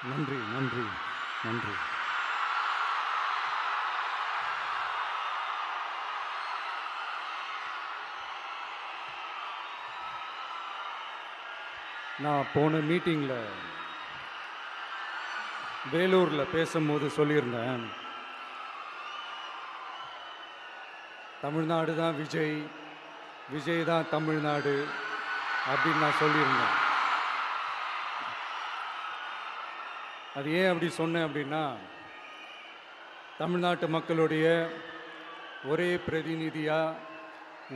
நன்றி நன்றி நன்றி. நான் போன மீட்டிங்கில் வேலூரில் பேசும்போது சொல்லியிருந்தேன், தமிழ்நாடு தான் விஜய், விஜய் தான் தமிழ்நாடு அப்படின்னு நான் சொல்லியிருந்தேன். அது ஏன் அப்படி சொன்னேன் அப்படின்னா, தமிழ்நாட்டு மக்களுடைய ஒரே பிரதிநிதியாக,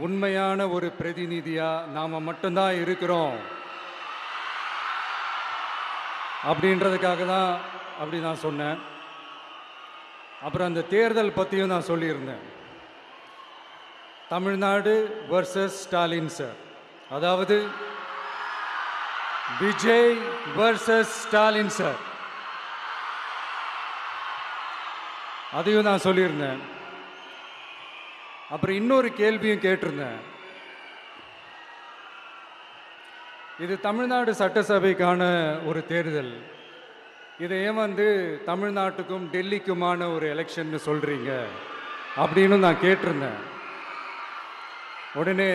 உண்மையான ஒரு பிரதிநிதியாக நாம் மட்டும்தான் இருக்கிறோம் அப்படின்றதுக்காக தான் அப்படி நான் சொன்னேன். அப்புறம் அந்த தேர்தல் பற்றியும் நான் சொல்லியிருந்தேன். தமிழ்நாடு வர்சஸ் ஸ்டாலின் சார், அதாவது விஜய் வர்சஸ் ஸ்டாலின் சார், அதையும் நான் சொல்லியிருந்தேன். அப்புறம் இன்னொரு கேள்வியும் கேட்டிருந்தேன். இது தமிழ்நாடு சட்டசபைக்கான ஒரு தேர்தல், இதை ஏன் தமிழ்நாட்டுக்கும் டெல்லிக்குமான ஒரு எலெக்ஷன் சொல்கிறீங்க அப்படின்னு நான் கேட்டிருந்தேன். உடனே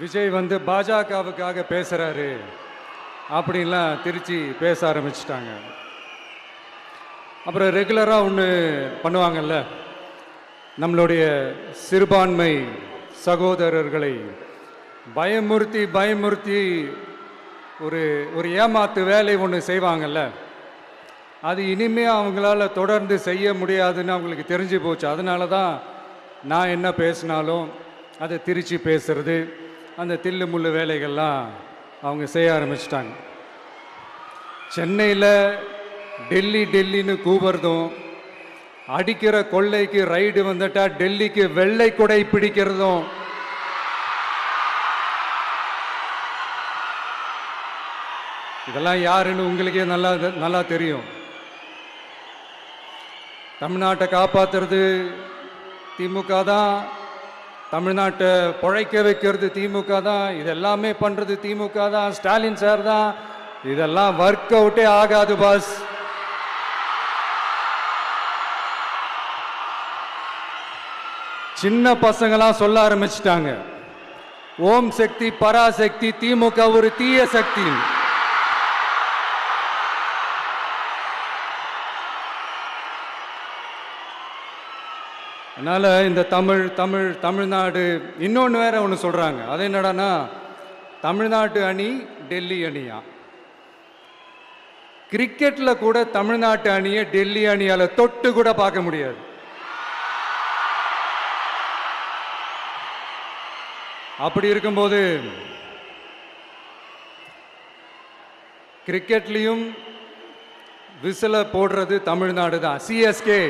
விஜய் பாஜகவுக்காக பேசுகிறாரு அப்படின்லாம் திருச்சி பேச ஆரம்பிச்சிட்டாங்க. அப்புறம் ரெகுலராக ஒன்று பண்ணுவாங்கல்ல, நம்மளுடைய சிறுபான்மை சகோதரர்களை பயமுறுத்தி பயமுறுத்தி ஒரு ஒரு ஏமாத்து வேலை ஒன்று செய்வாங்கல்ல, அது இனிமேல் அவங்களால தொடர்ந்து செய்ய முடியாதுன்னு அவங்களுக்கு தெரிஞ்சு போச்சு. அதனால தான் நான் என்ன பேசினாலும் அதை திருச்சி பேசுறது, அந்த தில்லு முள்ளு வேலைகள்லாம் அவங்க செய்ய ஆரம்பிச்சிட்டாங்க. சென்னையில் டெல்லி டெல்லின்னு கூவுறதும், அடிக்கிற கொள்ளைக்கு ரைடு வந்துட்டா டெல்லிக்கு வெள்ளை கொடை பிடிக்கிறதும், இதெல்லாம் யாருன்னு உங்களுக்கே நல்லா தெரியும். தமிழ்நாட்டை காப்பாற்றுறது திமுக தான், தமிழ்நாட்டை பிழைக்க வைக்கிறது திமுக தான், இதெல்லாமே பண்ணுறது திமுக தான், ஸ்டாலின் சார் தான். இதெல்லாம் ஒர்க் அவுட்டே ஆகாது பாஸ். சின்ன பசங்களாம் சொல்ல ஆரம்பிச்சிட்டாங்க, ஓம் சக்தி பராசக்தி, திமுக ஒரு தீய சக்தி. அதனால இந்த தமிழ்நாடு இன்னொன்று வேற ஒன்று சொல்றாங்க. அது என்னடான்னா, தமிழ்நாட்டு அணி டெல்லி அணியா. கிரிக்கெட்ல கூட தமிழ்நாட்டு அணியை டெல்லி அணியால தொட்டு கூட பார்க்க முடியாது. அப்படி இருக்கும்போது கிரிக்கெட்லையும் விசில போடுறது தமிழ்நாடு தான், சிஎஸ்கே.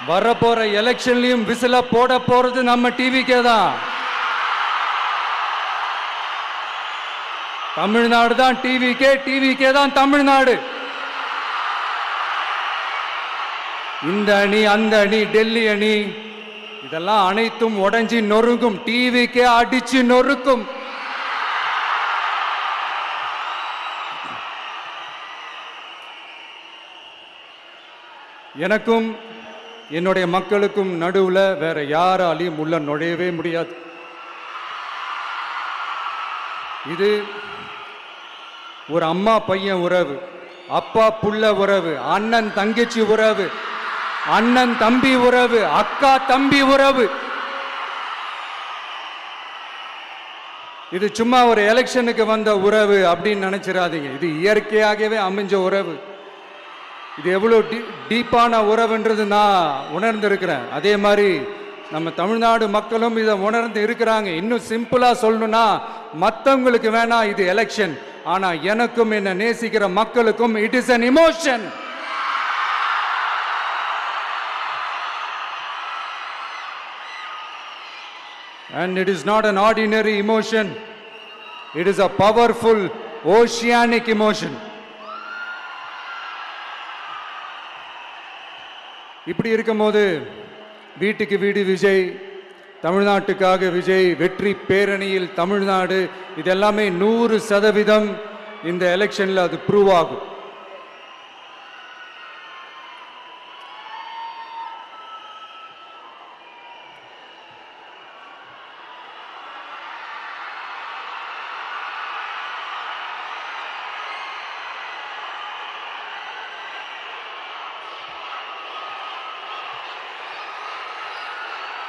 வரப்போற எலெக்ஷன்லயும் விசில போட போறது நம்ம டிவிக்கே தான். தமிழ்நாடு தான் டிவிக்கே, டிவிக்கே தான் தமிழ்நாடு. இந்த அணி அந்த அணி டெல்லி அணி இதெல்லாம் அனைத்தும் உடைஞ்சி நொறுங்கும், டிவிக்கே அடிச்சு நொறுக்கும். எனக்கும் என்னுடைய மக்களுக்கும் நடுவுல வேற யாராலையும் உள்ள நுழையவே முடியாது. இது ஒரு அம்மா பையன் உறவு, அப்பா புள்ள உறவு, அண்ணன் தங்கச்சி உறவு, அண்ணன் தம்பி உறவு, அக்கா தம்பி உறவு. இது சும்மா ஒரு எலெக்ஷனுக்கு வந்த உறவு அப்படின்னு நினைச்சிடாதீங்க. இது இயற்கையாகவே அமைஞ்ச உறவு. இது எவ்வளோ டீப்பான உறவுன்றது நான் உணர்ந்திருக்கிறேன். அதே மாதிரி நம்ம தமிழ்நாடு மக்களும் இதை உணர்ந்து இருக்கிறாங்க. இன்னும் சிம்பிளா சொல்லணும்னா, மற்றவங்களுக்கு வேணா இது எலெக்ஷன், ஆனா எனக்கும் என்ன நேசிக்கிற மக்களுக்கும் it is an emotion. And it is not an ordinary emotion. It is a powerful oceanic emotion. இப்படி இருக்கும்போது வீட்டுக்கு வீடு விஜய், தமிழ்நாட்டுக்காக விஜய், வெற்றி பேரணியில் தமிழ்நாடு, இதெல்லாமே 100% இந்த எலெக்ஷன்ல அது ப்ரூவ் ஆகும்.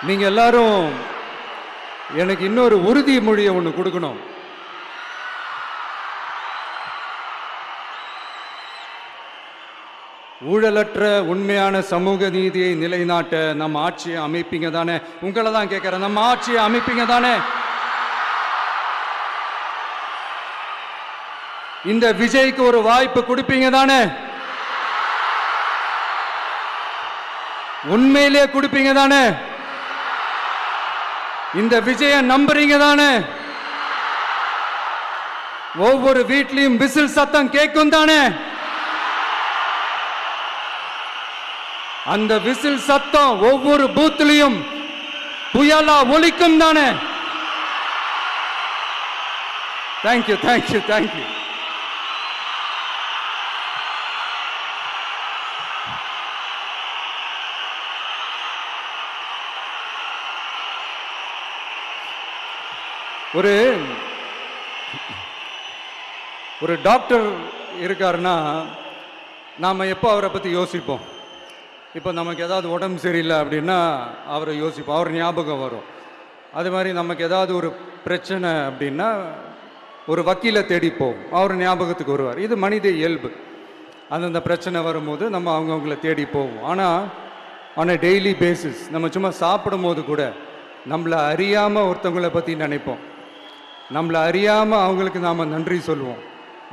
நீங்க எல்லாரும் எனக்கு இன்னொரு உறுதிமொழியை ஒன்று கொடுக்கணும். ஊழலற்ற உண்மையான சமூக நீதியை நிலைநாட்ட நம்ம ஆட்சியை அமைப்பீங்க தானே? உங்களை தான் கேட்கிறேன், நம்ம ஆட்சியை அமைப்பீங்க தானே? இந்த விஜய்க்கு ஒரு வாய்ப்பு கொடுப்பீங்க தானே? உண்மையிலே கொடுப்பீங்க தானே? இந்த விஜய நம்புறீங்க தானே? ஒவ்வொரு வீட்லயும் விசில் சத்தம் கேட்கும் தானே? அந்த விசில் சத்தம் ஒவ்வொரு பூத்திலையும் புயலா ஒலிக்கும் தானே? Thank you, thank you, thank you. ஒரு டாக்டர் இருக்காருன்னா நாம் எப்போ அவரை பற்றி யோசிப்போம்? இப்போ நமக்கு ஏதாவது உடம்பு சரியில்லை அப்படின்னா அவரை யோசிப்போம், அவர் ஞாபகம் வரும். அது மாதிரி நமக்கு ஏதாவது ஒரு பிரச்சனை அப்படின்னா ஒரு வக்கீலை தேடிப்போம், அவர் ஞாபகத்துக்கு வருவார். இது மனித இயல்பு. அந்தந்த பிரச்சனை வரும்போது நம்ம அவங்கவுங்கள தேடி போவோம். ஆனால் ஆன் அ டெய்லி பேசிஸ் நம்ம சும்மா சாப்பிடும் போது கூட நம்மளை அறியாமல் ஒருத்தவங்களை பற்றி நினைப்போம், நம்மளை அறியாமல் அவங்களுக்கு நாம் நன்றி சொல்லுவோம்.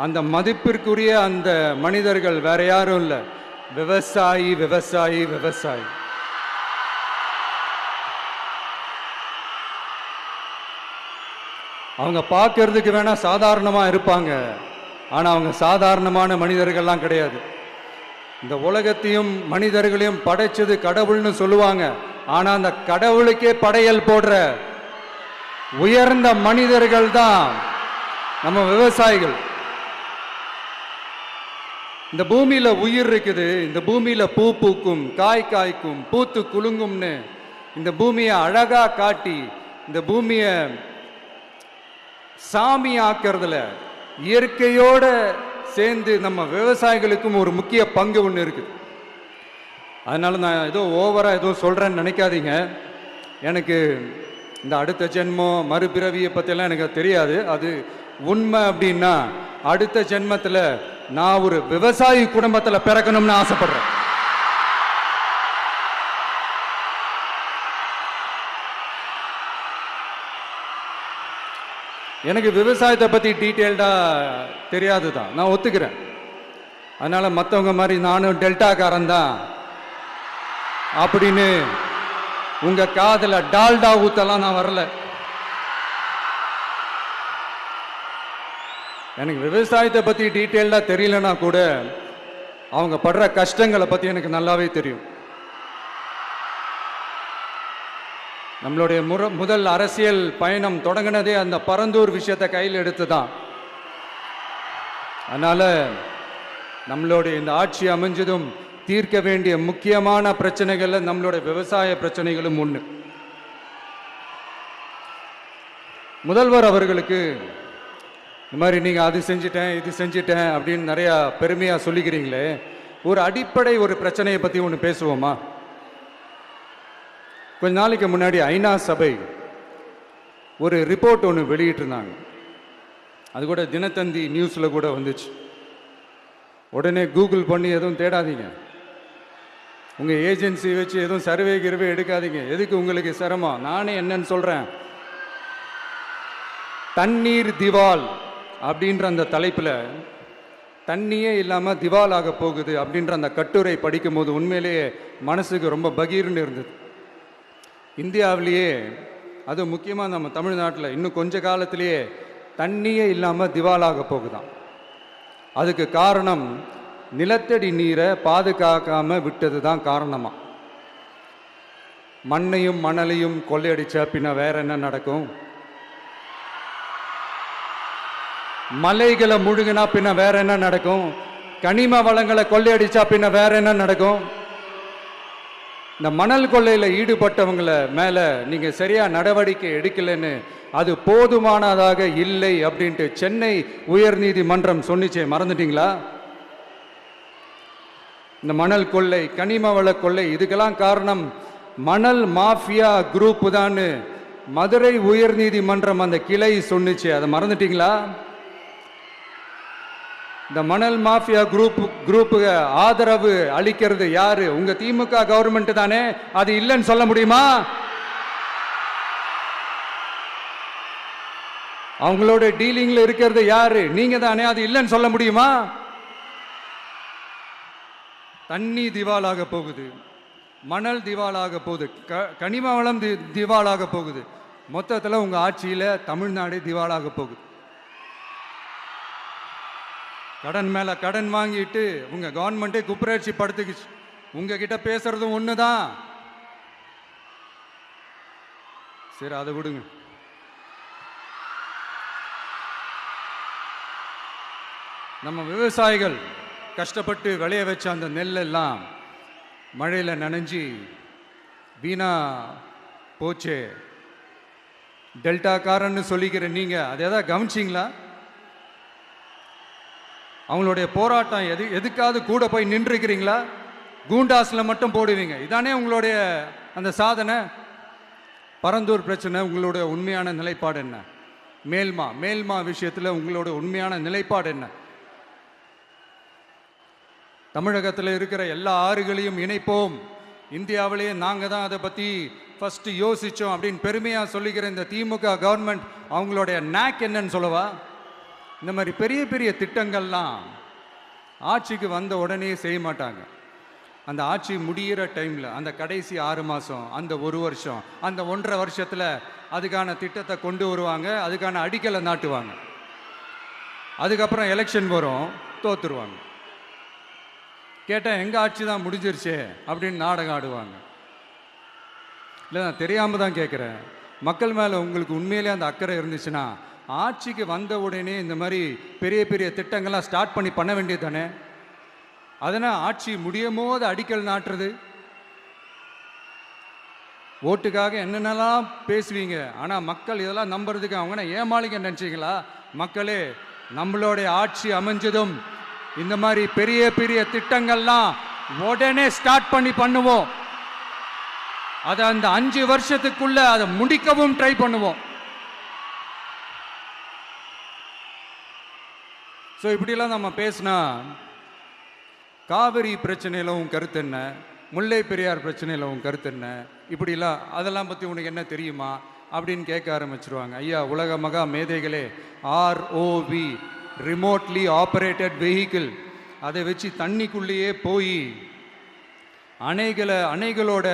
அந்த மதிப்பிற்குரிய அந்த மனிதர்கள் வேற யாரும் இல்லை, விவசாயி, விவசாயி, விவசாயி. அவங்க பார்க்கறதுக்கு வேணா சாதாரணமாக இருப்பாங்க, ஆனால் அவங்க சாதாரணமான மனிதர்கள்லாம் கிடையாது. இந்த உலகத்தையும் மனிதர்களையும் படைச்சது கடவுள்னு சொல்லுவாங்க, ஆனால் அந்த கடவுளுக்கே படையல் போடுற உயர்ந்த மனிதர்கள் தான் நம்ம விவசாயிகள். இந்த பூமியில உயிர் இருக்குது, இந்த பூமியில பூ பூக்கும், காய் காய்க்கும், பூத்து குலுங்கும்னு இந்த பூமியை அழகா காட்டி இந்த பூமியை சாமி ஆக்கிறதுல இயற்கையோட சேர்ந்து நம்ம விவசாயிகளுக்கும் ஒரு முக்கிய பங்கு ஒன்று இருக்கு. அதனால நான் ஏதோ ஓவரா ஏதோ சொல்றேன்னு நினைக்காதீங்க. எனக்கு இந்த அடுத்த ஜென்மம் மறுபிறவியை பற்றியெல்லாம் எனக்கு தெரியாது. அது உண்மை அப்படின்னா அடுத்த ஜென்மத்தில் நான் ஒரு விவசாயி குடும்பத்தில் பிறக்கணும்னு ஆசைப்படுறேன். எனக்கு விவசாயத்தை பற்றி டீட்டெயில்டாக தெரியாது தான், நான் ஒத்துக்கிறேன். அதனால் மற்றவங்க மாதிரி நானும் டெல்டாக்காரன் தான் அப்படின்னு உங்கள் காதில் டால்டா ஊத்தலாம் நான் வரல. எனக்கு விவசாயத்தை பற்றி டீட்டெயில்டாக தெரியலனா கூட அவங்க படுற கஷ்டங்களை பற்றி எனக்கு நல்லாவே தெரியும். நம்மளுடைய முதல் அரசியல் பயணம் தொடங்கினதே அந்த பரந்தூர் விஷயத்தை கையில் எடுத்து தான். அதனால் நம்மளுடைய இந்த ஆட்சி அமைஞ்சதும் தீர்க்க வேண்டிய முக்கியமான பிரச்சனைகளில் நம்மளுடைய விவசாய பிரச்சனைகளும் ஒன்று. முதல்வர் அவர்களுக்கு இந்த மாதிரி நீங்கள் அது செஞ்சிட்டேன் இது செஞ்சிட்டேன் அப்படின்னு நிறையா பெருமையாக சொல்லிக்கிறீங்களே, ஒரு அடிப்படை ஒரு பிரச்சனையை பற்றி ஒன்று பேசுவோமா? கொஞ்ச நாளைக்கு முன்னாடி ஐநா சபை ஒரு ரிப்போர்ட் ஒன்று வெளியிட்டிருந்தாங்க. அது கூட தினத்தந்தி நியூஸில் கூட வந்துச்சு. உடனே கூகுள் பண்ணி எதுவும் தேடாதீங்க, உங்கள் ஏஜென்சி வச்சு எதுவும் சர்வே கிருவே எடுக்காதீங்க. எதுக்கு உங்களுக்கு சிரமம்? நானே என்னன்னு சொல்கிறேன். தண்ணீர் திவால் அப்படின்ற அந்த தலைப்பில் தண்ணியே இல்லாமல் திவால் ஆக போகுது அப்படின்ற அந்த கட்டுரை படிக்கும் போது உண்மையிலேயே மனசுக்கு ரொம்ப பகீர்னு இருந்தது. இந்தியாவிலேயே அது முக்கியமாக நம்ம தமிழ்நாட்டில் இன்னும் கொஞ்ச காலத்திலேயே தண்ணியே இல்லாமல் திவாலாக போகுதான். அதுக்கு காரணம் நிலத்தடி நீரை பாதுகாக்காமல் விட்டது தான் காரணமாக. மண்ணையும் மணலையும் கொள்ளையடிச்சா பின்ன வேற என்ன நடக்கும்? மலைகளை முழுகினா பின்ன வேற என்ன நடக்கும்? கனிம வளங்களை கொள்ளையடிச்சா பின்ன வேற என்ன நடக்கும்? இந்த மணல் கொள்ளையில ஈடுபட்டவங்களை மேல நீங்க சரியா நடவடிக்கை எடுக்கலன்னு அது போதுமானதாக இல்லை அப்படின்ட்டு சென்னை உயர்நீதிமன்றம் சொன்னிச்சே, மறந்துட்டீங்களா? இந்த மணல் கொள்ளை, கனிம வள கொள்ளை, இதுக்கெல்லாம் காரணம் மணல் மாஃபியா குரூப் தான் மதுரை உயர்நீதிமன்றம் அந்த கிளை சொன்னிச்சு. அதை மறந்துட்டீங்களா? இந்த மணல் மாஃபியா குரூப்புக்கு ஆதரவு அளிக்கிறது யாரு? உங்க திமுக கவர்மெண்ட் தானே. அது இல்லைன்னு சொல்ல முடியுமா? அவங்களோட டீலிங்ல இருக்கிறது யாரு? நீங்க தானே. அது இல்லைன்னு சொல்ல முடியுமா? தண்ணி திவாலாக போகுது, மணல் திவாலாக போகுது, கனிம வளம் திவாலாக போகுது. மொத்தத்தில் உங்க ஆட்சியில தமிழ்நாடு திவாலாக போகுது. கடன் மேல கடன் வாங்கிட்டு உங்க கவர்மெண்டே குப்பராட்சி படுத்துக்குச்சு. உங்ககிட்ட பேசுறதும் ஒண்ணுதான். சரி, அதை விடுங்க. நம்ம விவசாயிகள் கஷ்டப்பட்டு விளைய வச்ச அந்த நெல்லெல்லாம் மழையில் நனைஞ்சி வீணா போச்சே. டெல்டாக்காரன்னு சொல்லிக்கிற நீங்க அதை எதாவது கவனிச்சிங்களா? அவங்களுடைய போராட்டம் எதுக்காவது கூட போய் நின்றுக்கிறீங்களா? கூண்டாஸில் மட்டும் போடுவீங்க. இதானே உங்களுடைய அந்த சாதனை. பரந்தூர் பிரச்சனை, உங்களுடைய உண்மையான நிலைப்பாடு என்ன? மேல்மா விஷயத்தில் உங்களோட உண்மையான நிலைப்பாடு என்ன? தமிழகத்தில் இருக்கிற எல்லா ஆறுகளையும் இணைப்போம், இந்தியாவிலேயே நாங்கள் தான் அதை பற்றி ஃபஸ்ட்டு யோசித்தோம் அப்படின்னு பெருமையாக சொல்லிக்கிற இந்த திமுக கவர்மெண்ட் அவங்களுடைய நாக் என்னன்னு சொல்லவா? இந்த மாதிரி பெரிய பெரிய திட்டங்கள்லாம் ஆட்சிக்கு வந்த உடனே செய்ய மாட்டாங்க. அந்த ஆட்சி முடிகிற டைமில், அந்த கடைசி 6 மாதம், அந்த 1 வருஷம், அந்த 1.5 வருஷத்தில் அதுக்கான திட்டத்தை கொண்டு வருவாங்க, அதுக்கான அடிக்கலை நாட்டுவாங்க. அதுக்கப்புறம் எலெக்ஷன் வரும், தோத்துருவாங்க. கேட்டால் எங்கள் ஆட்சி தான் முடிஞ்சிருச்சே அப்படின்னு நாடகம் ஆடுவாங்க. இல்லை, நான் தெரியாமல் தான் கேட்குறேன். மக்கள் மேலே உங்களுக்கு உண்மையிலே அந்த அக்கறை இருந்துச்சுன்னா ஆட்சிக்கு வந்த உடனே இந்த மாதிரி பெரிய பெரிய திட்டங்கள்லாம் ஸ்டார்ட் பண்ண வேண்டியது தானே. அதனால் ஆட்சி முடியும் போது அடிக்கல் நாட்டுறது. ஓட்டுக்காக என்னென்னலாம் பேசுவீங்க, ஆனால் மக்கள் இதெல்லாம் நம்புறதுக்கு அவங்கன்னா ஏமாளிங்க நினச்சிங்களா? மக்களே, நம்மளுடைய ஆட்சி அமைஞ்சதும் இந்த மாதிரி பெரிய பெரிய திட்டங்கள்லாம் உடனே ஸ்டார்ட் பண்ணுவோம். அதை அந்த 5 வருஷத்துக்குள்ள அதை முடிக்கவும் ட்ரை பண்ணுவோம். ஸோ இப்படிலாம் நம்ம பேசினா காவிரி பிரச்சனையில் உன் கருத்து என்ன, முல்லை பெரியார் பிரச்சனையில் உன் கருத்து என்ன, இப்படிலாம் அதெல்லாம் பற்றி உனக்கு என்ன தெரியுமா அப்படின்னு கேட்க ஆரம்பிச்சிருவாங்க. ஐயா, உலக மகா மேதைகளே, ROV, ரிமோட்லி ஆப்ரேட்டட் வெஹிக்கிள், அதை வச்சு தண்ணிக்குள்ளேயே போய் அணைகளோட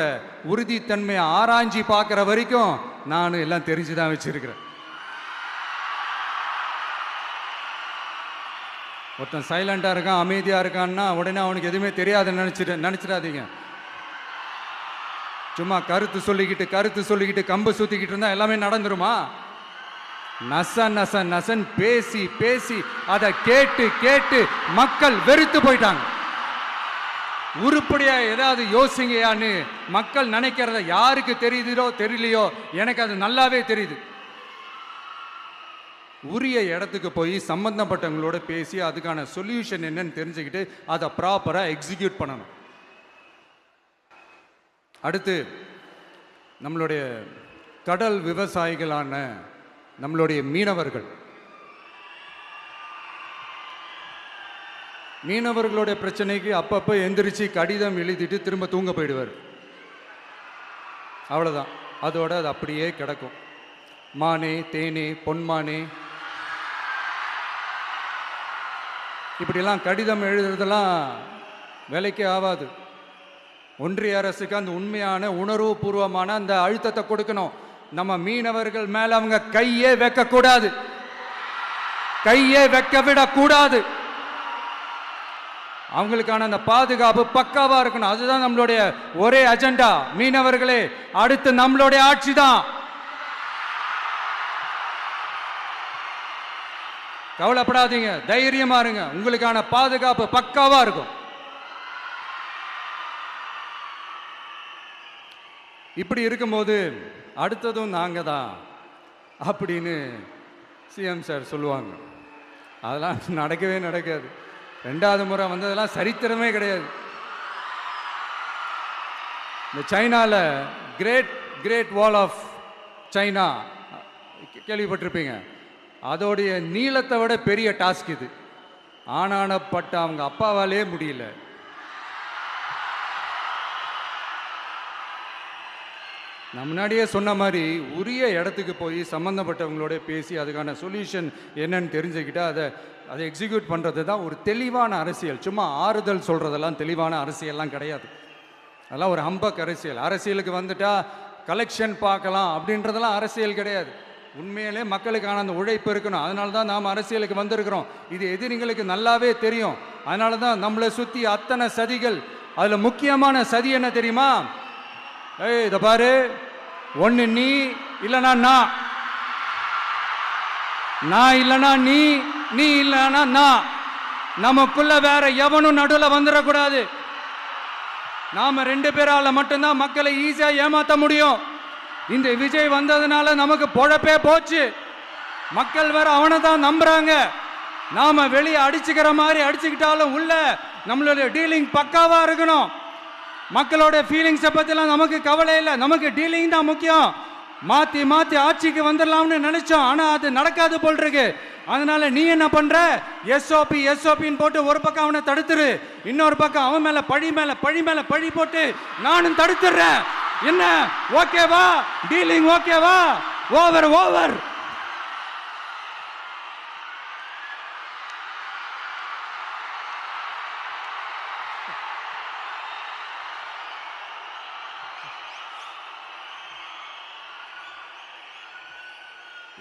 உறுதித்தன்மையை ஆராய்ச்சி பார்க்குற வரைக்கும் நான் எல்லாம் தெரிஞ்சுதான் வச்சிருக்கிறேன். ஒருத்தன் சைலண்டாக இருக்கான், அமைதியாக இருக்கான்னா உடனே அவனுக்கு எதுவுமே தெரியாதுன்னு நினச்சிடாதீங்க. சும்மா கருத்து சொல்லிக்கிட்டு கம்பு சுற்றிக்கிட்டு இருந்தால் எல்லாமே நடந்துருமா? நசன் பேசி அதை கேட்டு மக்கள் வெறுத்து போயிட்டாங்க. உருப்படியா ஏதாவது யோசிங்கயான்னு மக்கள் நினைக்கிறத யாருக்கு தெரியுதோ தெரியலையோ, எனக்கு அது நல்லாவே தெரியுது. உரிய இடத்துக்கு போய் சம்பந்தப்பட்டவங்களோட பேசி அதுக்கான சொல்யூஷன் என்னன்னு தெரிஞ்சுக்கிட்டு அதை ப்ராப்பராக எக்ஸிக்யூட் பண்ணணும். அடுத்து, நம்மளுடைய கடல் விவசாயிகளான நம்மளுடைய மீனவர்களுடைய பிரச்சனைக்கு அப்பப்போ எந்திரிச்சு கடிதம் எழுதிட்டு திரும்ப தூங்க போயிடுவார். அவ்வளோதான், அதோட அது அப்படியே கிடக்கும். மானே, தேனே, பொன்மானே, இப்படிலாம் கடிதம் எழுதுறதெல்லாம் வேலைக்கே ஆகாது. ஒன்றிய அரசுக்கு அந்த உண்மையான உணர்வு பூர்வமான அந்த அழுத்தத்தை கொடுக்கணும். நம்ம மீனவர்கள் மேல அவங்க கையே வைக்கக்கூடாது, கையே வைக்க விடக்கூடாது. அவங்களுக்கான அந்த பாதுகாப்பு பக்காவா இருக்கணும். அதுதான் நம்மளுடைய ஒரே அஜெண்டா. மீனவர்களே, அடுத்து நம்மளுடைய ஆட்சி தான். கவலைப்படாதீங்க, தைரியமா இருங்க. உங்களுக்கான பாதுகாப்பு பக்காவா இருக்கும். இப்படி இருக்கும்போது அடுத்ததும் நாங்க தான் அப்படின்னு சிஎம் சார் சொல்லுவாங்க. அதெல்லாம் நடக்கவே நடக்காது. 2வது முறை வந்ததெல்லாம் சரித்திரமே கிடையாது. இந்த சைனாவில் கிரேட் வால் ஆஃப் சைனா கேள்விப்பட்டிருப்பீங்க. அதோடைய நீளத்தை விட பெரிய டாஸ்க் இது. ஆனானப்பட்ட அவங்க அப்பாவாலே முடியல. நான் முன்னாடியே சொன்ன மாதிரி உரிய இடத்துக்கு போய் சம்மந்தப்பட்டவங்களோட பேசி அதுக்கான சொல்யூஷன் என்னன்னு தெரிஞ்சுக்கிட்டா அதை எக்ஸிக்யூட் பண்ணுறது தான் ஒரு தெளிவான அரசியல். சும்மா ஆறுதல் சொல்கிறதெல்லாம் தெளிவான அரசியல்லாம் கிடையாது. அதெல்லாம் ஒரு ஹம்பக் அரசியல். அரசியலுக்கு வந்துட்டா கலெக்ஷன் பார்க்கலாம் அப்படின்றதெல்லாம் அரசியல் கிடையாது. உண்மையிலே மக்களுக்கான அந்த உழைப்பு இருக்கணும். அதனால தான் நாம் அரசியலுக்கு வந்திருக்கிறோம். இது எதிரிங்களுக்கு நல்லாவே தெரியும். அதனால தான் நம்மளை சுற்றி அத்தனை சதிகள். அதில் முக்கியமான சதி என்ன தெரியுமா? இதை பாரு, ஒன்று நீ இல்லைனா நான் இல்லைனா நீ இல்லைனா நான். நமக்குள்ள வேற எவனும் நடுவில் வந்துடக்கூடாது. நாம 2 பேரால மட்டும்தான் மக்களை ஈஸியா ஏமாத்த முடியும். இந்த விஜய் வந்ததுனால நமக்கு பொழப்பே போச்சு. மக்கள் வேற அவனை தான் நம்புறாங்க. நாம வெளியே அடிச்சுக்கிற மாதிரி அடிச்சுக்கிட்டாலும் உள்ள நம்மளுடைய டீலிங் பக்காவா இருக்கணும். மக்களோட ஃபீலிங்ஸை பற்றிலாம் நமக்கு கவலை இல்லை. நமக்கு டீலிங் தான் முக்கியம். மாற்றி ஆட்சிக்கு வந்துடலாம்னு நினைச்சோம். ஆனால் அது நடக்காது போல் இருக்கு. அதனால நீ என்ன பண்ற? எஸ்ஓபின்னு போட்டு ஒரு பக்கம் அவனை தடுத்துரு, இன்னொரு பக்கம் அவன் மேல பழி போட்டு நானும் தடுத்துடுறேன். என்ன ஓகேவா? டீலிங் ஓகேவா? ஓவர்.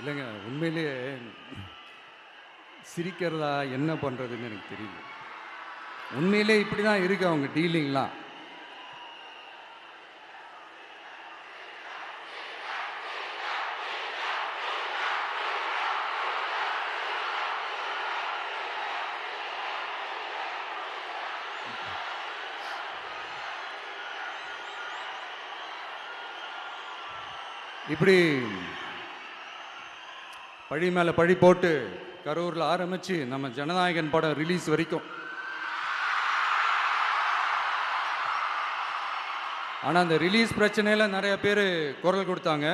இல்லைங்க, உண்மையிலேயே சிரிக்கிறதா என்ன பண்ணுறதுன்னு எனக்கு தெரியல. உண்மையிலே இப்படி தான் இருக்கு அவங்க டீலிங்லாம். இப்படி பழி மேலே பழி போட்டு கரூரில் ஆரம்பித்து நம்ம ஜனநாயகன் படம் ரிலீஸ் வரைக்கும். ஆனால் அந்த ரிலீஸ் பிரச்சனையில் நிறைய பேர் குரல் கொடுத்தாங்க.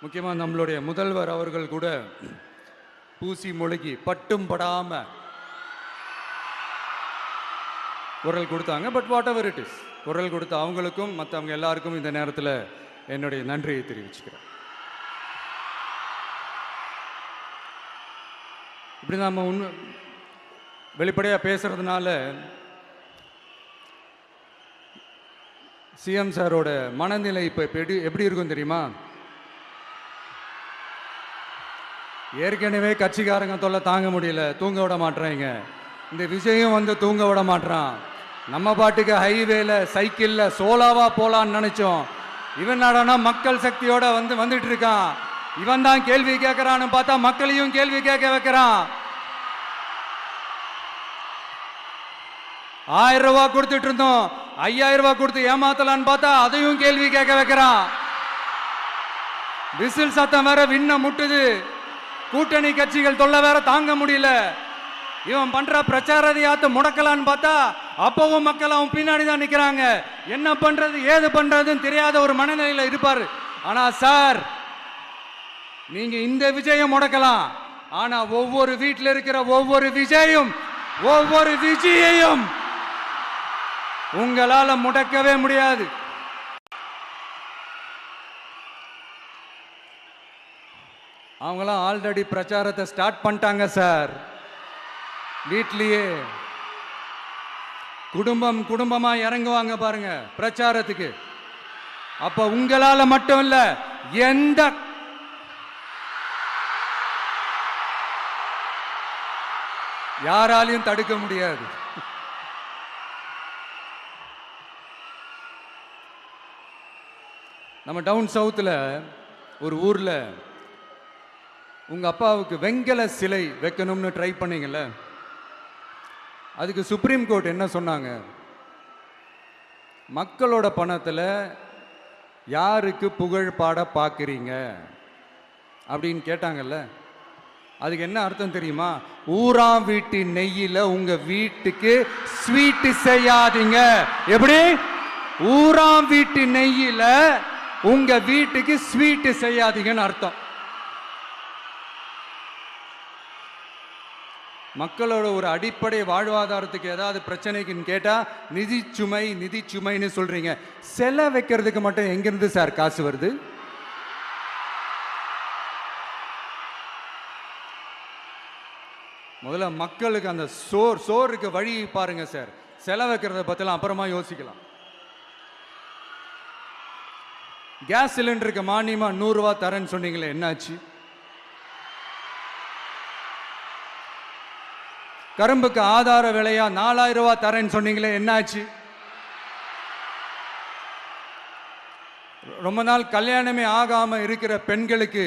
முக்கியமாக நம்மளுடைய முதல்வர் அவர்கள் கூட பூசி மொழிகி பட்டும் படாமல் குரல் கொடுத்தாங்க. But what ever it is, குரல் கொடுத்த அவங்களுக்கும் மற்றவங்க எல்லாருக்கும் இந்த நேரத்தில் என்னுடைய நன்றியை தெரிவிச்சுக்கிறேன். இப்படி நம்ம வெளிப்படையாக பேசுறதுனால சிஎம் சாரோட மனநிலை இப்போ எப்படி இருக்கும் தெரியுமா? ஏற்கனவே கட்சிக்காரங்க தொல்லை தாங்க முடியல, தூங்க விட மாட்டேறாங்க. இந்த விஜயும் வந்து தூங்க விட மாட்டான். நம்ம பாட்டுக்கு ஹைவேல சைக்கிளில் சோலாவா போலான்னு நினைச்சோம். இவன் நாடானா மக்கள் சக்தியோட வந்துட்டு இருக்கான். இவன் தான் கேள்வி கேட்கறான்னு பார்த்தா மக்களையும் கேள்வி கேட்க வைக்கிறான். 1000 ரூபாய் கொடுத்துட்டு இருந்தோம், 5000 ரூபாய் கொடுத்து ஏமாத்தலான்னு பார்த்தா அதையும் கேள்வி கேட்க வைக்கிறான். விசில் சத்தம் வேற விண்ண முட்டுது. கூட்டணி கட்சிகள் தொல்லை வேற தாங்க முடியல. இவன் பண்ற பிரச்சாரத்தையாத்த முடக்கலான்னு பார்த்தா அப்பவும் மக்கள் அவன் பின்னாடி தான் நிக்கிறாங்க. என்ன பண்றது ஏது பண்றதுன்னு தெரியாத ஒரு மனநிலையில இருப்பாரு. ஆனா சார், நீங்க இந்த விஜயம் முடக்கலாம். ஆனா ஒவ்வொரு வீட்டில் இருக்கிற ஒவ்வொரு விஜயையும் உங்களால முடக்கவே முடியாது. அவங்களாம் ஆல்ரெடி பிரச்சாரத்தை ஸ்டார்ட் பண்ணிட்டாங்க சார். வீட்லயே குடும்பமா இறங்குவாங்க பாருங்க பிரச்சாரத்துக்கு. அப்ப உங்களால மட்டும் இல்ல, எந்த யாராலையும் தடுக்க முடியாது. நம்ம டவுன் சவுத்தில் ஒரு ஊரில் உங்கள் அப்பாவுக்கு வெங்கல சிலை வைக்கணும்னு ட்ரை பண்ணீங்கல்ல, அதுக்கு சுப்ரீம் கோர்ட் என்ன சொன்னாங்க? மக்களோட பணத்தில் யாருக்கு புகழ் பாட பார்க்குறீங்க அப்படின்னு கேட்டாங்கல்ல. அதுக்கு என்ன அர்த்தம் தெரியுமா? ஊராம் வீட்டு நெய்யில் உங்க வீட்டுக்கு ஸ்வீட் செய்யாதீங்க. எப்படி? ஊராம் வீட்டு நெய்யில் உங்க வீட்டுக்கு ஸ்வீட் செய்யாதீங்கன்னு அர்த்தம். மக்களோட ஒரு அடிப்படை வாழ்வாதாரத்துக்கு ஏதாவது பிரச்சனைக்குன்னு கேட்டா நிதி சுமைன்னு சொல்றீங்க. சிலை வைக்கிறதுக்கு மட்டும் எங்கிருந்து சார் காசு வருது? முதல்ல மக்களுக்கு அந்த சோறுக்கு வழி பாருங்க சார். சிலை வைக்கிறத பத்திலாம் அப்புறமா யோசிக்கலாம். கேஸ் சிலிண்டருக்கு மானியமா 100 ரூபாய் தரேன்னு சொன்னீங்களே, என்னாச்சு? கரும்புக்கு ஆதார விலையா 4000 ரூபாய் தரேன்னு சொன்னீங்களே, என்னாச்சு? ரொம்ப நாள் கல்யாணமே ஆகாம இருக்கிற பெண்களுக்கு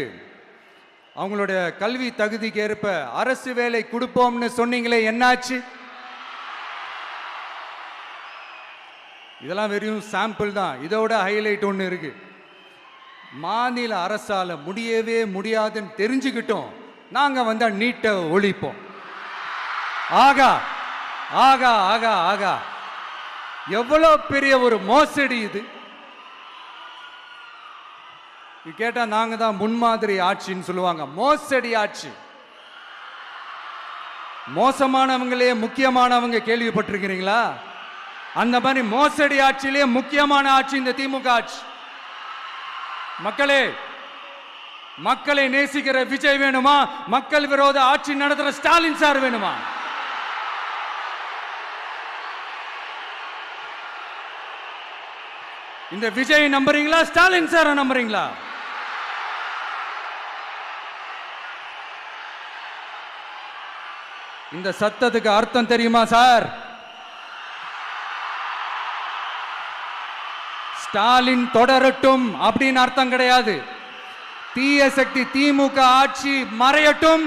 அவங்களுடைய கல்வி தகுதிக்கு ஏற்ப அரசு வேலை கொடுப்போம்னு சொன்னீங்களே, என்னாச்சு? இதெல்லாம் வெறும் சாம்பிள் தான். இதோட ஹைலைட் ஒன்று இருக்கு. மாநில அரசால முடியவே முடியாதுன்னு தெரிஞ்சுக்கிட்டோம், நாங்க வந்தா நீட்டை ஒழிப்போம். ஆகா ஆகா ஆகா ஆகா, எவ்வளவு பெரிய ஒரு மோசடி இது! கேட்டா நாங்க தான் முன்மாதிரி ஆட்சின்னு சொல்லுவாங்க. மோசடி ஆட்சி. மோசமானவங்களே முக்கியமானவங்க கேள்விப்பட்டிருக்கிறீங்களா? அந்த மாதிரி மோசடி ஆட்சியிலே முக்கியமான ஆட்சி இந்த திமுக ஆட்சி. மக்களே, மக்களை நேசிக்கிற விஜய் வேணுமா? மக்கள் விரோத ஆட்சி நடத்துற ஸ்டாலின் சார் வேணுமா? இந்த விஜய் நம்புறீங்களா? ஸ்டாலின் சார் நம்புறீங்களா? இந்த சத்தத்துக்கு அர்த்தம் தெரியுமா சார்? ஸ்டாலின் தொடரட்டும் அப்படின்னு அர்த்தம் கிடையாது. தீய சக்தி திமுக ஆட்சி மறையட்டும்,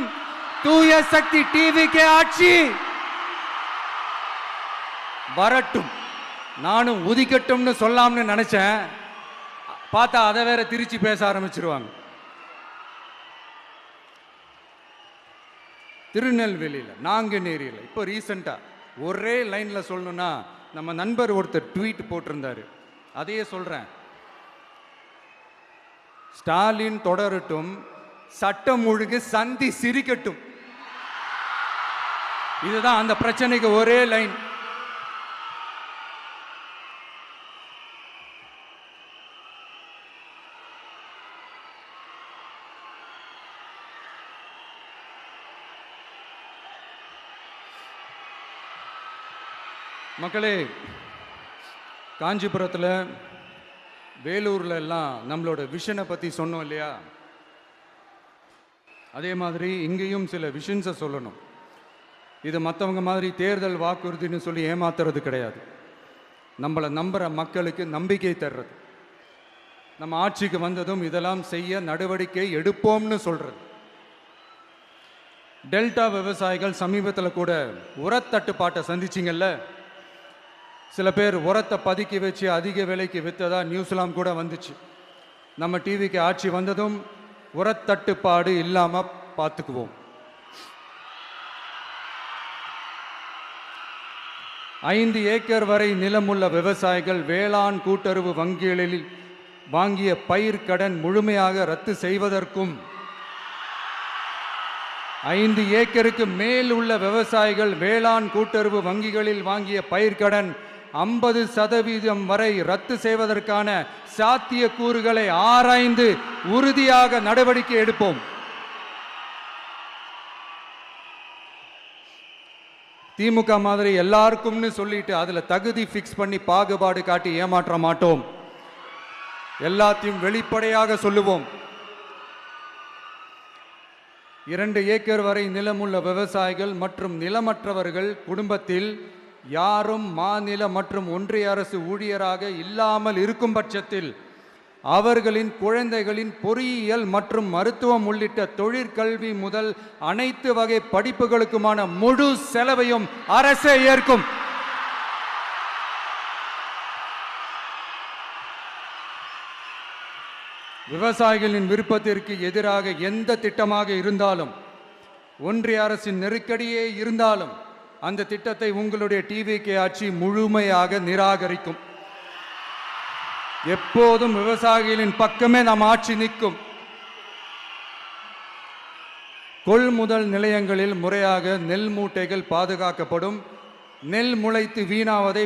தூய சக்தி டிவிகே ஆட்சி வரட்டும். நானும் உதிக்கட்டும்னு சொல்லாம்னு நினைச்சேன், பார்த்தா அதை வேற திருச்சி பேச ஆரம்பிச்சிருவாங்க. திருநெல்வேலியில், நாங்குநேரியில் இப்போ ரீசெண்டா ஒரே லைன்ல சொல்லணும்னா, நம்ம நண்பர் ஒருத்தர் ட்வீட் போட்டிருந்தாரு, அதையே சொல்றேன். ஸ்டாலின் தொடரட்டும், சட்டம் ஒழுங்கு சந்தி சிரிக்கட்டும். இதுதான் அந்த பிரச்சனைக்கு ஒரே லைன். மக்களே, காஞ்சிபுரத்தில், வேலூர்ல எல்லாம் நம்மளோட விஷனை பற்றி சொன்னோம் இல்லையா? அதே மாதிரி இங்கேயும் சில விஷன்ஸை சொல்லணும். இது மற்றவங்க மாதிரி தேர்தல் வாக்குறுதின்னு சொல்லி ஏமாத்துறது கிடையாது. நம்மளை நம்புகிற மக்களுக்கு நம்பிக்கை தர்றது. நம்ம ஆட்சிக்கு வந்ததும் இதெல்லாம் செய்ய நடவடிக்கை எடுப்போம்னு சொல்றது. டெல்டா விவசாயிகள் சமீபத்தில் கூட உரத்தட்டுப்பாட்டை சந்திச்சிங்கல்ல. சில பேர் உரத்தை பதுக்கி வச்சு அதிக விலைக்கு விற்றதா நியூஸ்லாம் கூட வந்துச்சு. நம்ம டிவிக்கு ஆட்சி வந்ததும் உரத்தட்டுப்பாடு இல்லாமல் பார்த்துக்குவோம். 5 ஏக்கர் வரை நிலமுள்ள விவசாயிகள் வேளாண் கூட்டுறவு வங்கிகளில் வாங்கிய பயிர் கடன் முழுமையாக ரத்து செய்வதற்கும், 5 ஏக்கருக்கு மேல் உள்ள விவசாயிகள் வேளாண் கூட்டுறவு வங்கிகளில் வாங்கிய பயிர்க்கடன் 50% வரை ரத்து செய்வதற்கான சாத்திய கூறுகளை ஆராய்ந்து உறுதியாக நடவடிக்கை எடுப்போம். திமுக மாதிரி எல்லாருக்கும்னு சொல்லிட்டு அதுல தகுதி ஃபிக்ஸ் பண்ணி பாகுபாடு காட்டி ஏமாற்ற மாட்டோம். எல்லாத்தையும் வெளிப்படையாக சொல்லுவோம். 2 ஏக்கர் வரை நிலமுள்ள விவசாயிகள் மற்றும் நிலமற்றவர்கள் குடும்பத்தில் யாரும் மாநில மற்றும் ஒன்றிய அரசு ஊழியராக இல்லாமல் இருக்கும் பட்சத்தில் அவர்களின் குழந்தைகளின் பொறியியல் மற்றும் மருத்துவம் உள்ளிட்ட தொழிற்கல்வி முதல் அனைத்து வகை படிப்புகளுக்குமான முழு செலவையும் அரசே ஏற்கும். விவசாயிகளின் விருப்பத்திற்கு எதிராக எந்த திட்டமாக இருந்தாலும், ஒன்றிய அரசின் நெருக்கடியே இருந்தாலும் அந்த திட்டத்தை உங்களுடைய டிவிகே ஆட்சி முழுமையாக நிராகரிக்கும். எப்போதும் விவசாயிகளின் பக்கமே நம் ஆட்சி நிற்கும். கொள்முதல் நிலையங்களில் முறையாக நெல் மூட்டைகள் பாதுகாக்கப்படும். நெல் முளைத்து வீணாவதை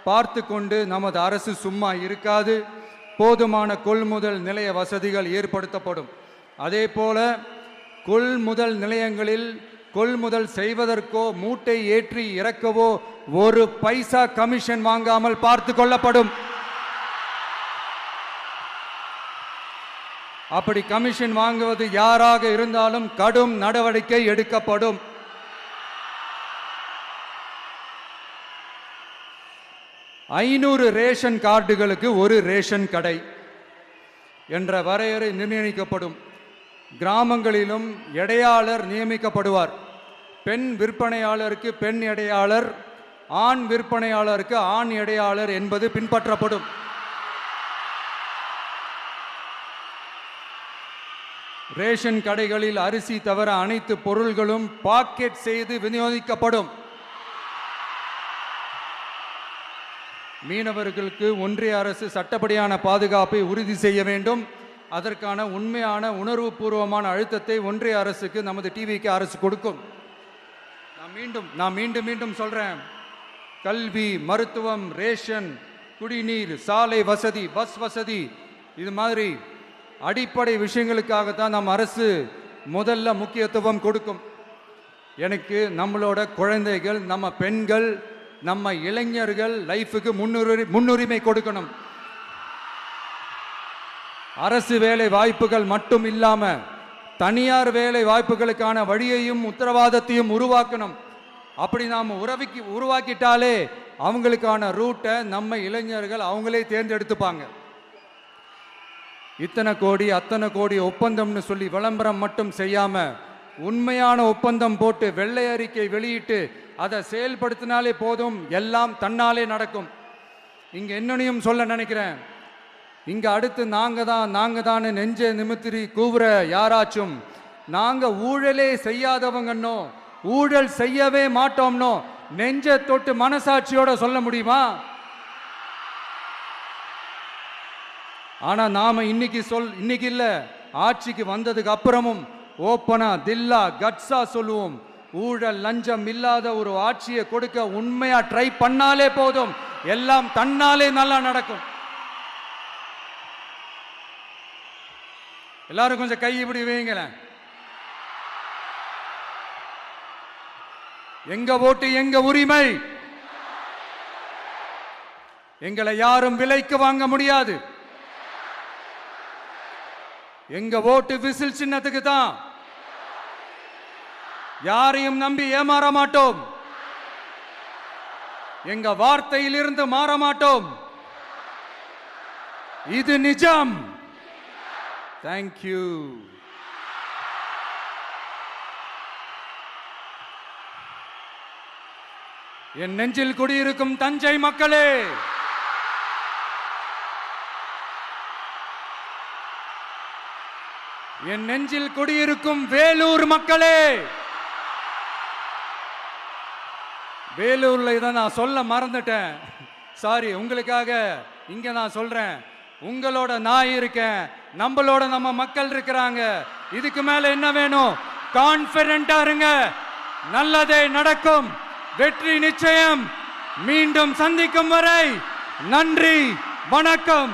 பார்த்து கொண்டு நமது அரசு சும்மா இருக்காது. போதுமான கொள்முதல் நிலைய வசதிகள் ஏற்படுத்தப்படும். அதே போல கொள்முதல் நிலையங்களில் கொள்முதல் செய்வதற்கோ மூட்டை ஏற்றி இறக்கவோ ஒரு பைசா கமிஷன் வாங்காமல் பார்த்து கொள்ளப்படும். அப்படி கமிஷன் வாங்குவது யாராக இருந்தாலும் கடும் நடவடிக்கை எடுக்கப்படும். ஐநூறு ரேஷன் கார்டுகளுக்கு ஒரு ரேஷன் கடை என்ற வரையறை நிர்ணயிக்கப்படும். கிராமங்களிலும் எடையாளர் நியமிக்கப்படுவார். பெண் விற்பனையாளருக்கு பெண் எடையாளர், ஆண் விற்பனையாளருக்கு ஆண் எடையாளர் என்பது பின்பற்றப்படும். ரேஷன் கடைகளில் அரிசி தவிர அனைத்து பொருள்களும் பாக்கெட் செய்து விநியோகிக்கப்படும். மீனவர்களுக்கு ஒன்றிய அரசு சட்டப்படியான பாதுகாப்பை உறுதி செய்ய வேண்டும். அதற்கான உண்மையான உணர்வுபூர்வமான அழுத்தத்தை ஒன்றிய அரசுக்கு நமது டிவிக்கு அரசு கொடுக்கும். நான் மீண்டும் சொல்றேன், கல்வி, மருத்துவம், ரேஷன், குடிநீர், சாலை வசதி, பஸ் வசதி, இது மாதிரி அடிப்படை விஷயங்களுக்காகத்தான் நம் அரசு முதல்ல முக்கியத்துவம் கொடுக்கும். எனக்கு நம்மளோட குழந்தைகள், நம்ம பெண்கள், நம்ம இளைஞர்கள் லைஃபுக்கு முன்னுரிமை கொடுக்கணும். அரசு வேலை வாய்ப்புகள் மட்டும் இல்லாம தனியார் வேலை வாய்ப்புகளுக்கான வழியையும் உத்தரவாதத்தையும் உருவாக்கணும். அப்படி நாம் உருவாக்கிட்டாலே அவங்களுக்கான ரூட்டை நம்ம இளைஞர்கள் அவங்களே தேர்ந்தெடுத்துப்பாங்க. இத்தனை கோடி அத்தனை கோடி ஒப்பந்தம்னு சொல்லி விளம்பரம் மட்டும் செய்யாம உண்மையான ஒப்பந்தம் போட்டு வெள்ளை அறிக்கை வெளியிட்டு அதை செயல்படுத்தினாலே போதும், எல்லாம் தன்னாலே நடக்கும். இங்க என்னனையும் சொல்ல நினைக்கிறேன், இங்க அடுத்து நாங்க தான் நெஞ்ச நிமித்திரி கூவுற யாராச்சும் நாங்க ஊழலே செய்யாதவங்கன்னோ ஊழல் செய்யவே மாட்டோம்னோ நெஞ்ச தொட்டு மனசாட்சியோட சொல்ல முடியுமா? ஆனா நாம இன்னைக்கு இல்ல, ஆட்சிக்கு வந்ததுக்கு அப்புறமும் ஓப்பனா தில்லா கட்ஸா சொல்லுவோம், ஊழல் லஞ்சம் இல்லாத ஒரு ஆட்சியை கொடுக்க உண்மையா ட்ரை பண்ணாலே போதும், எல்லாம் தன்னாலே நல்லா நடக்கும். எல்லாரும் கொஞ்சம் கை இப்படி வைங்களேன். எங்க ஓட்டு எங்க உரிமை, எங்களை யாரும் விலைக்கு வாங்க முடியாது. எங்க ஓட்டு விசில் சின்னத்துக்கு தான். யாரையும் நம்பி ஏமாற மாட்டோம். எங்க வார்த்தையிலிருந்து மாற மாட்டோம். இது நிஜம். தேங்க்யூ. என் நெஞ்சில் குடியிருக்கும் தஞ்சை மக்களே, என் நெஞ்சில் குடியிருக்கும் வேலூர் மக்களே, வேலூர்ல இதை நான் சொல்ல மறந்துட்டேன், சாரி. உங்களுக்காக இங்க நான் சொல்றேன், உங்களோட நான் இருக்கேன், நம்மளோட நம்ம மக்கள் இருக்கிறாங்க. இதுக்கு மேல என்ன வேணும்? கான்பிடென்ட்டா இருங்க, நல்லதே நடக்கும், வெற்றி நிச்சயம். மீண்டும் சந்திக்கும் வரை நன்றி, வணக்கம்.